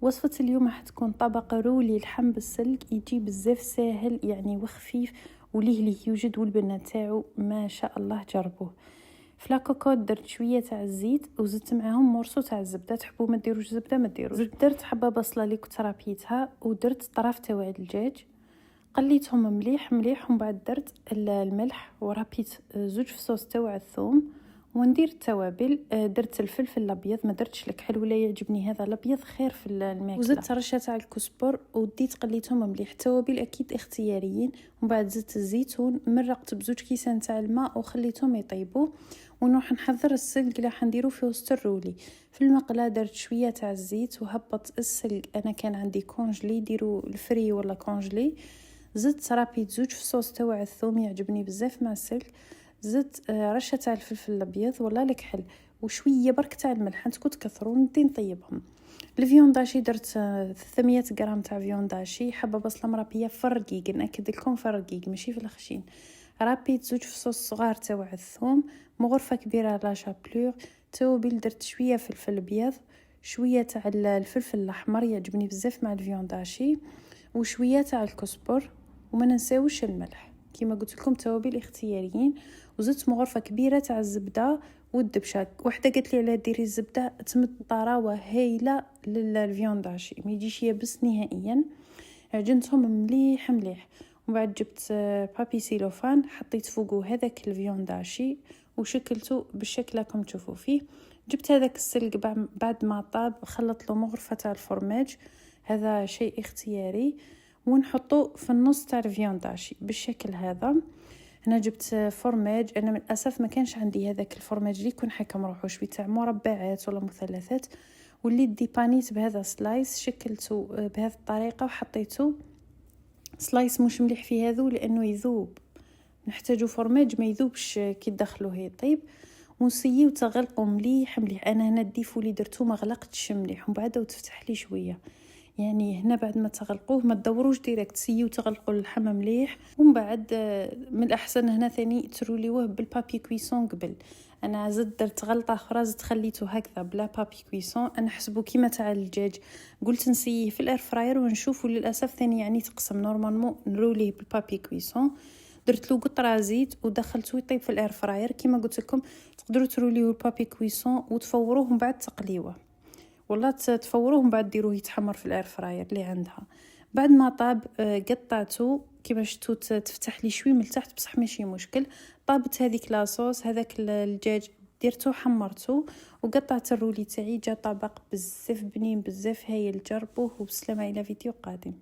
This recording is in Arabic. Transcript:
وصفة اليوم راح تكون طبق رولي لحم بالسلق، يجي بزاف ساهل يعني وخفيف وليه يوجد، والبنة تاعو ما شاء الله جربوه. في لاكوكوت درت شويه تاع الزيت وزدت معاهم مورسو تاع الزبده، تحبوا ما ديروش زبده ما ديروش. درت حبه بصله اللي كنت رابيتها، ودرت طراف تاع الدجاج قليتهم مليح مليح، ومن بعد درت الملح ورابيت زوج فصوص تاع الثوم وندير التوابل. درت الفلفل الابيض، ما درتش الكحل ولا يعجبني هذا الابيض خير في الماكله. وزدت رشه تاع الكزبر وديت قليتهم مليح. التوابل اكيد اختياريين. ومن بعد زدت الزيتون، مرقت بزوج كيسان تاع الماء وخليتهم يطيبوا. ونروح نحضر السلق اللي حنديرو في وسط الرولي. في المقله درت شويه تاع الزيت وهبط السلق. انا كان عندي كونجلي، ديروا الفري ولا كونجلي. زدت رابيت زوج فصوص تاع الثوم، يعجبني بزاف مع السلق. زدت رشه تاع الفلفل الابيض ولا الكحل وشويه برك تاع الملح، نتكو تكثروا ندي نطيبهم. الفيونداشي درت 300 غرام تاع فيونداشي، حبه بصله مرابيه في الرقيق، ناكد لكم في الرقيق ماشي في الخشين. رابيت زوج فصوص صغار تاع الثوم، مغرفه كبيره لا شابلور. توابل درت شويه فلفل ابيض، شويه تاع الفلفل الاحمر يعجبني بزاف مع الفيونداشي، وشويه تاع الكزبر، وما ننساوش الملح. كما قلت لكم توابل اختياريين. وزدت مغرفه كبيره تاع الزبده والدبشه. وحده قالت لي على ديري الزبده تمد طراوه هايله للفيونداشي، ما يجيش يابس نهائيا. عجنتهم مليح مليح. ومن بعد جبت بابي سيلوفان، حطيت فوقه هذاك الفيونداشي وشكلته بالشكل راكم تشوفوا فيه. جبت هذاك السلق بعد ما طاب، خلط له مغرفه تاع الفرماج، هذا شيء اختياري، ونحطه في النص تاع الفيونداشي بالشكل هذا. انا جبت فرماج، انا من الاسف ما كانش عندي هذاك الفرماج اللي يكون حكم روحو شوي تاع مربعات ولا مثلثات، واللي ديبانيت بهذا سلايس، شكلته بهذه الطريقه وحطيته سلايس مش مليح في هذو لانه يذوب، نحتاجو فرماج ما يذوبش كي تدخلوه يطيب. ونسيو تغلقوا مليح مليح. انا هنا الديفو اللي درتو ما غلقتش مليح، ومن بعد تفتح لي شويه، يعني هنا بعد ما تغلقوه ما تدوروش ديريكت، سيو تغلقوا اللحم مليح. ومن بعد من الاحسن هنا ثاني تروليوه بالبابي كويسون قبل. انا زدت درت غلطه اخرى، زدت خليته هكذا بلا بابي كويسون، انا حسبو كيما تاع الدجاج، قلت نسيه في الاير فراير ونشوف، وللاسف ثاني يعني تقسم. نورمالمون نروليه بالبابي كويسون. درت له قطره زيت ودخلته يطيب في الاير فراير. كيما قلت لكم تقدروا تروليوه البابي كويسون وتفوروه من بعد تقليوه، والله تفوروه من بعد ديروه يتحمر في الاير فراير اللي عندها. بعد ما طاب قطعته كيما شفتوا، تفتح لي شوي من تحت بصح ماشي مشكل. طابت هذيك لاصوص، هذاك الدجاج ديرته حمرته وقطعت الرولي تاعي. جا طبق بزاف بنين بزاف هايل، جربوه وبسلامه. الى فيديو قادم.